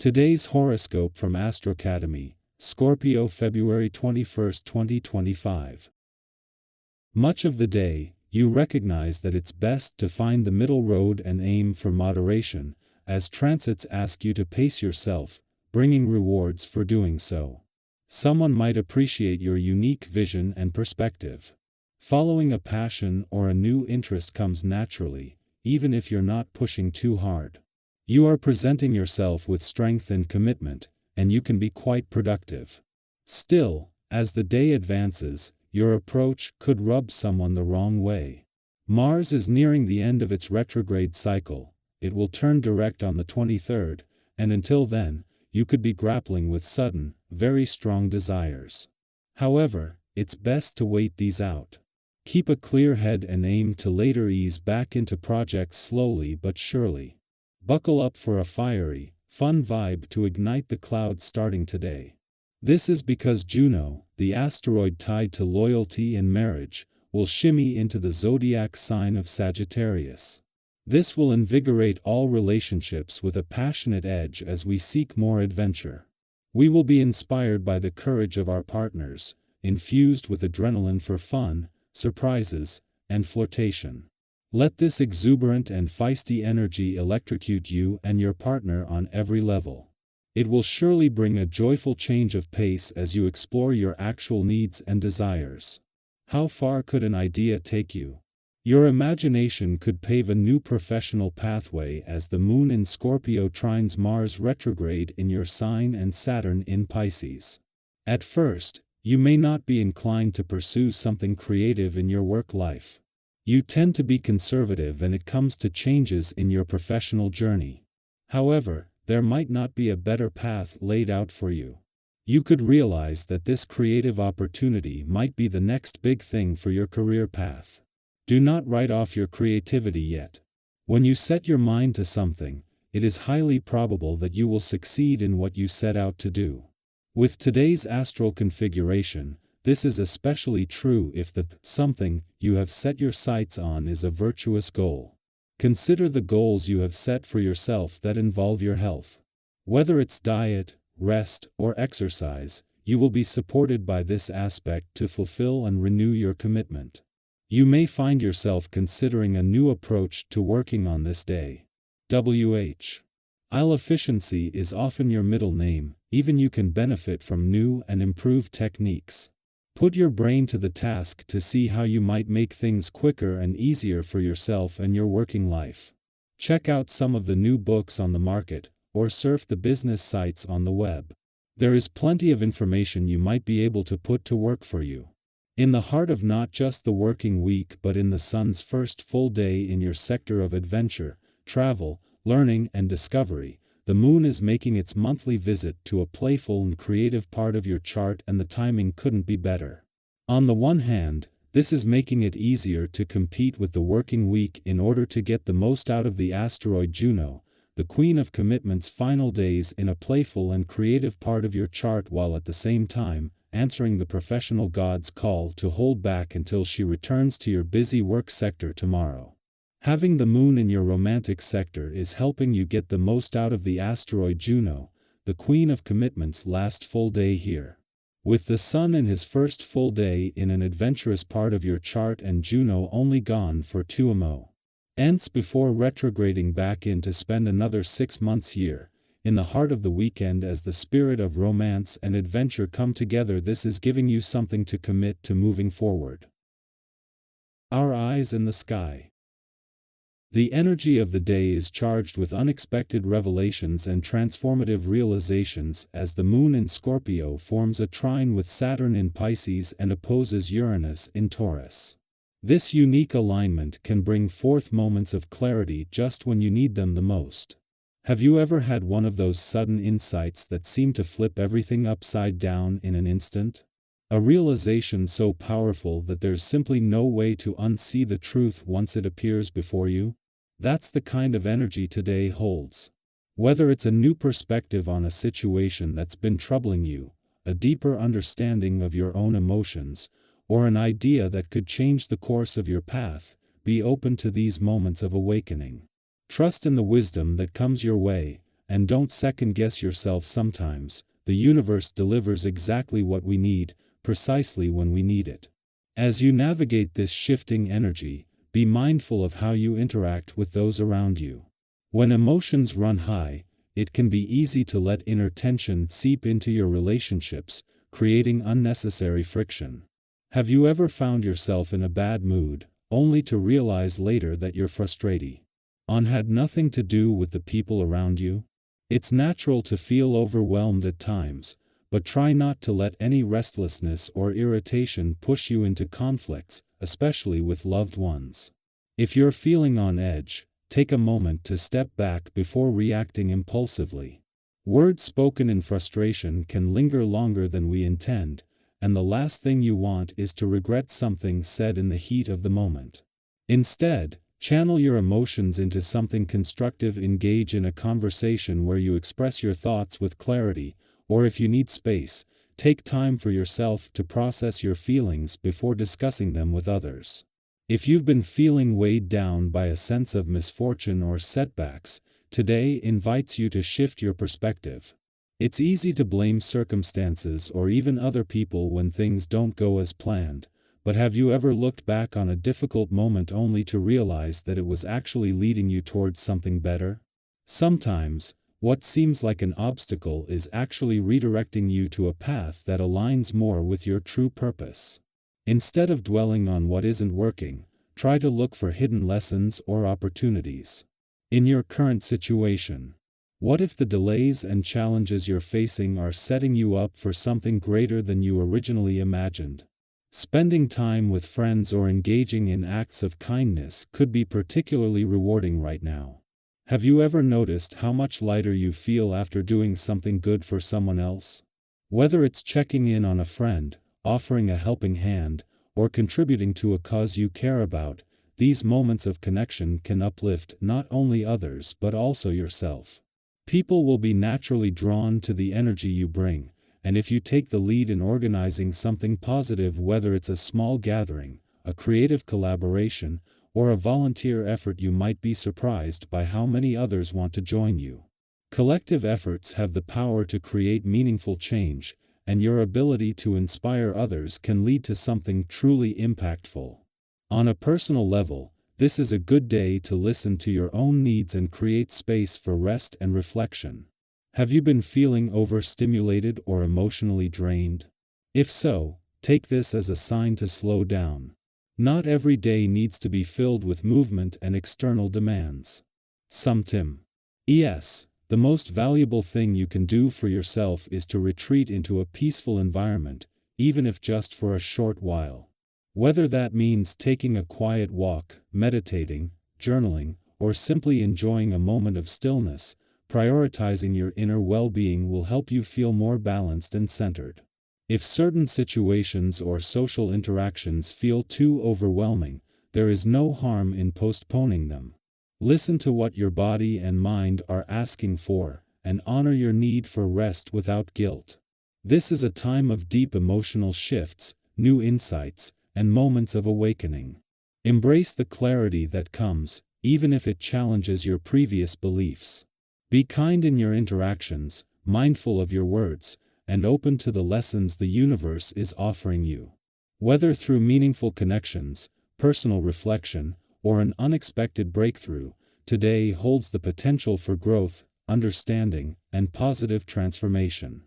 Today's horoscope from Astrocademy, Scorpio February 21, 2025. Much of the day, you recognize that it's best to find the middle road and aim for moderation, as transits ask you to pace yourself, bringing rewards for doing so. Someone might appreciate your unique vision and perspective. Following a passion or a new interest comes naturally, even if you're not pushing too hard. You are presenting yourself with strength and commitment, and you can be quite productive. Still, as the day advances, your approach could rub someone the wrong way. Mars is nearing the end of its retrograde cycle. It will turn direct on the 23rd, and until then, you could be grappling with sudden, very strong desires. However, it's best to wait these out. Keep a clear head and aim to later ease back into projects slowly but surely. Buckle up for a fiery, fun vibe to ignite the clouds starting today. This is because Juno, the asteroid tied to loyalty and marriage, will shimmy into the zodiac sign of Sagittarius. This will invigorate all relationships with a passionate edge as we seek more adventure. We will be inspired by the courage of our partners, infused with adrenaline for fun, surprises, and flirtation. Let this exuberant and feisty energy electrocute you and your partner on every level. It will surely bring a joyful change of pace as you explore your actual needs and desires. How far could an idea take you? Your imagination could pave a new professional pathway as the Moon in Scorpio trines Mars retrograde in your sign and Saturn in Pisces. At first, you may not be inclined to pursue something creative in your work life. You tend to be conservative when it comes to changes in your professional journey. However, there might not be a better path laid out for you. You could realize that this creative opportunity might be the next big thing for your career path. Do not write off your creativity yet. When you set your mind to something, it is highly probable that you will succeed in what you set out to do. With today's astral configuration, this is especially true if the something you have set your sights on is a virtuous goal. Consider the goals you have set for yourself that involve your health. Whether it's diet, rest, or exercise, you will be supported by this aspect to fulfill and renew your commitment. You may find yourself considering a new approach to working on this day. Efficiency is often your middle name, even you can benefit from new and improved techniques. Put your brain to the task to see how you might make things quicker and easier for yourself and your working life. Check out some of the new books on the market, or surf the business sites on the web. There is plenty of information you might be able to put to work for you. In the heart of not just the working week but in the sun's first full day in your sector of adventure, travel, learning and discovery, the moon is making its monthly visit to a playful and creative part of your chart, and the timing couldn't be better. On the one hand, this is making it easier to compete with the working week in order to get the most out of the asteroid Juno, the queen of commitment's final days in a playful and creative part of your chart, while at the same time, answering the professional god's call to hold back until she returns to your busy work sector tomorrow. Having the moon in your romantic sector is helping you get the most out of the asteroid Juno, the queen of commitment's last full day here. With the sun in his first full day in an adventurous part of your chart and Juno only gone for 2 months before retrograding back in to spend another 6 months here, in the heart of the weekend as the spirit of romance and adventure come together, this is giving you something to commit to moving forward. Our eyes in the sky. The energy of the day is charged with unexpected revelations and transformative realizations as the moon in Scorpio forms a trine with Saturn in Pisces and opposes Uranus in Taurus. This unique alignment can bring forth moments of clarity just when you need them the most. Have you ever had one of those sudden insights that seem to flip everything upside down in an instant? A realization so powerful that there's simply no way to unsee the truth once it appears before you? That's the kind of energy today holds. Whether it's a new perspective on a situation that's been troubling you, a deeper understanding of your own emotions, or an idea that could change the course of your path, be open to these moments of awakening. Trust in the wisdom that comes your way, and don't second-guess yourself sometimes. The universe delivers exactly what we need, precisely when we need it. As you navigate this shifting energy, be mindful of how you interact with those around you. When emotions run high, it can be easy to let inner tension seep into your relationships, creating unnecessary friction. Have you ever found yourself in a bad mood, only to realize later that your frustration had nothing to do with the people around you? It's natural to feel overwhelmed at times, but try not to let any restlessness or irritation push you into conflicts, especially with loved ones. If you're feeling on edge, take a moment to step back before reacting impulsively. Words spoken in frustration can linger longer than we intend, and the last thing you want is to regret something said in the heat of the moment. Instead, channel your emotions into something constructive. Engage in a conversation where you express your thoughts with clarity, or if you need space, take time for yourself to process your feelings before discussing them with others. If you've been feeling weighed down by a sense of misfortune or setbacks, today invites you to shift your perspective. It's easy to blame circumstances or even other people when things don't go as planned, but have you ever looked back on a difficult moment only to realize that it was actually leading you towards something better? Sometimes, what seems like an obstacle is actually redirecting you to a path that aligns more with your true purpose. Instead of dwelling on what isn't working, try to look for hidden lessons or opportunities. In your current situation, what if the delays and challenges you're facing are setting you up for something greater than you originally imagined? Spending time with friends or engaging in acts of kindness could be particularly rewarding right now. Have you ever noticed how much lighter you feel after doing something good for someone else? Whether it's checking in on a friend, offering a helping hand, or contributing to a cause you care about, these moments of connection can uplift not only others but also yourself. People will be naturally drawn to the energy you bring, and if you take the lead in organizing something positive, whether it's a small gathering, a creative collaboration, or a volunteer effort, you might be surprised by how many others want to join you. Collective efforts have the power to create meaningful change, and your ability to inspire others can lead to something truly impactful. On a personal level, this is a good day to listen to your own needs and create space for rest and reflection. Have you been feeling overstimulated or emotionally drained? If so, take this as a sign to slow down. Not every day needs to be filled with movement and external demands. Yes, the most valuable thing you can do for yourself is to retreat into a peaceful environment, even if just for a short while. Whether that means taking a quiet walk, meditating, journaling, or simply enjoying a moment of stillness, prioritizing your inner well-being will help you feel more balanced and centered. If certain situations or social interactions feel too overwhelming, there is no harm in postponing them. Listen to what your body and mind are asking for, and honor your need for rest without guilt. This is a time of deep emotional shifts, new insights, and moments of awakening. Embrace the clarity that comes, even if it challenges your previous beliefs. Be kind in your interactions, mindful of your words, and open to the lessons the universe is offering you. Whether through meaningful connections, personal reflection, or an unexpected breakthrough, today holds the potential for growth, understanding, and positive transformation.